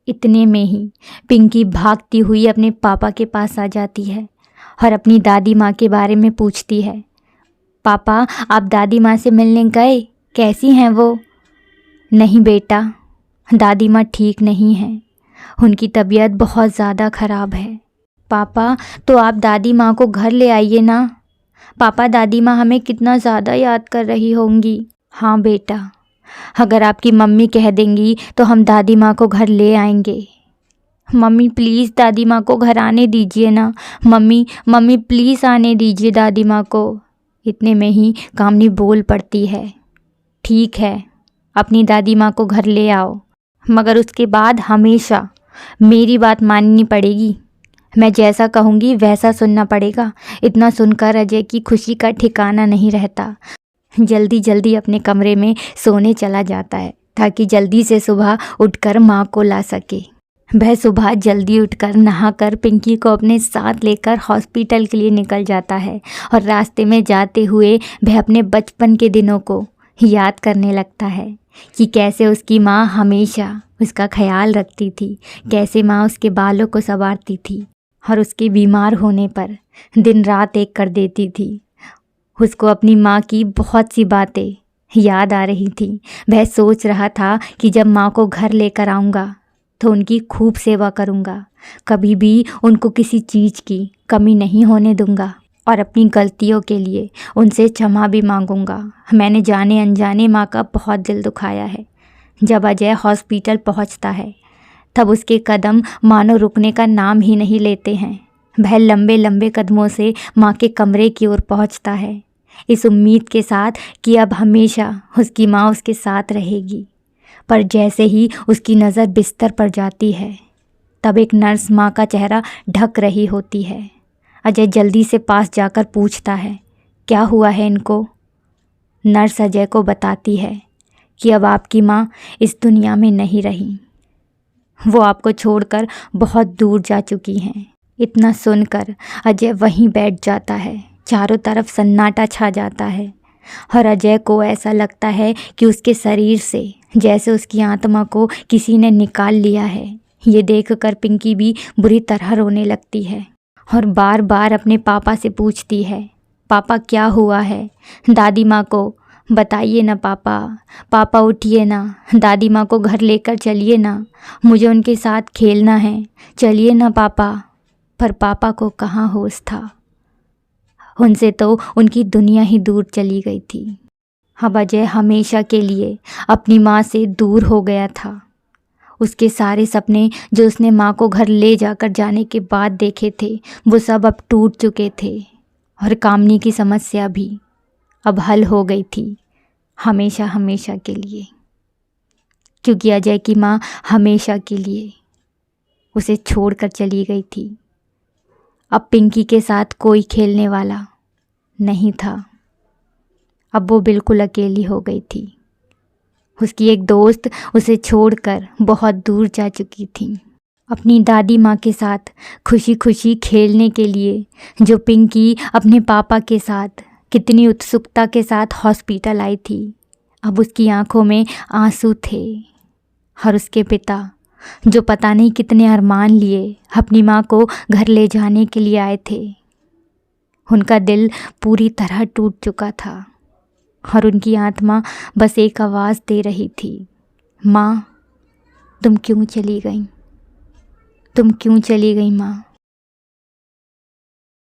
इतने में ही पिंकी भागती हुई अपने पापा के पास आ जाती है और अपनी दादी माँ के बारे में पूछती है। पापा, आप दादी माँ से मिलने गए? कैसी हैं वो? नहीं बेटा, दादी माँ ठीक नहीं हैं, उनकी तबीयत बहुत ज़्यादा ख़राब है। पापा, तो आप दादी माँ को घर ले आइए ना। पापा, दादी माँ हमें कितना ज़्यादा याद कर रही होंगी। हाँ बेटा, अगर आपकी मम्मी कह देंगी तो हम दादी माँ को घर ले आएंगे। मम्मी प्लीज़ दादी माँ को घर आने दीजिए ना। मम्मी प्लीज़ आने दीजिए दादी माँ को। इतने में ही कामनी बोल पड़ती है, ठीक है, अपनी दादी माँ को घर ले आओ, मगर उसके बाद हमेशा मेरी बात माननी पड़ेगी। मैं जैसा कहूँगी वैसा सुनना पड़ेगा। इतना सुनकर अजय की खुशी का ठिकाना नहीं रहता। जल्दी जल्दी अपने कमरे में सोने चला जाता है ताकि जल्दी से सुबह उठकर माँ को ला सके। वह सुबह जल्दी उठकर नहाकर पिंकी को अपने साथ लेकर हॉस्पिटल के लिए निकल जाता है और रास्ते में जाते हुए वह अपने बचपन के दिनों को याद करने लगता है कि कैसे उसकी माँ हमेशा उसका ख्याल रखती थी, कैसे माँ उसके बालों को संवारती थी और उसके बीमार होने पर दिन रात एक कर देती थी। उसको अपनी माँ की बहुत सी बातें याद आ रही थी। वह सोच रहा था कि जब माँ को घर लेकर आऊँगा तो उनकी खूब सेवा करूँगा, कभी भी उनको किसी चीज़ की कमी नहीं होने दूँगा और अपनी गलतियों के लिए उनसे क्षमा भी मांगूँगा। मैंने जाने अनजाने माँ का बहुत दिल दुखाया है। जब अजय हॉस्पिटल पहुँचता है तब उसके कदम मानो रुकने का नाम ही नहीं लेते हैं। वह लंबे लंबे कदमों से माँ के कमरे की ओर पहुँचता है, इस उम्मीद के साथ कि अब हमेशा उसकी माँ उसके साथ रहेगी। पर जैसे ही उसकी नज़र बिस्तर पर जाती है तब एक नर्स माँ का चेहरा ढक रही होती है। अजय जल्दी से पास जाकर पूछता है, क्या हुआ है इनको? नर्स अजय को बताती है कि अब आपकी माँ इस दुनिया में नहीं रही, वो आपको छोड़कर बहुत दूर जा चुकी हैं। इतना सुनकर अजय वहीं बैठ जाता है। चारों तरफ सन्नाटा छा जाता है और अजय को ऐसा लगता है कि उसके शरीर से जैसे उसकी आत्मा को किसी ने निकाल लिया है। ये देखकर पिंकी भी बुरी तरह रोने लगती है और बार बार अपने पापा से पूछती है, पापा क्या हुआ है? दादी माँ को बताइए ना पापा, पापा उठिए ना, दादी माँ को घर लेकर चलिए ना, मुझे उनके साथ खेलना है, चलिए ना पापा। पर पापा को कहाँ होश था, उनसे तो उनकी दुनिया ही दूर चली गई थी। अब अजय हमेशा के लिए अपनी माँ से दूर हो गया था। उसके सारे सपने जो उसने माँ को घर ले जाकर जाने के बाद देखे थे वो सब अब टूट चुके थे और कामनी की समस्या भी अब हल हो गई थी हमेशा हमेशा के लिए, क्योंकि अजय की माँ हमेशा के लिए उसे छोड़कर चली गई थी। अब पिंकी के साथ कोई खेलने वाला नहीं था। अब वो बिल्कुल अकेली हो गई थी। उसकी एक दोस्त उसे छोड़कर बहुत दूर जा चुकी थी। अपनी दादी माँ के साथ खुशी खुशी खेलने के लिए जो पिंकी अपने पापा के साथ कितनी उत्सुकता के साथ हॉस्पिटल आई थी, अब उसकी आंखों में आंसू थे। और उसके पिता जो पता नहीं कितने अरमान लिए अपनी माँ को घर ले जाने के लिए आए थे, उनका दिल पूरी तरह टूट चुका था और उनकी आत्मा बस एक आवाज़ दे रही थी, माँ तुम क्यों चली गई, तुम क्यों चली गई माँ।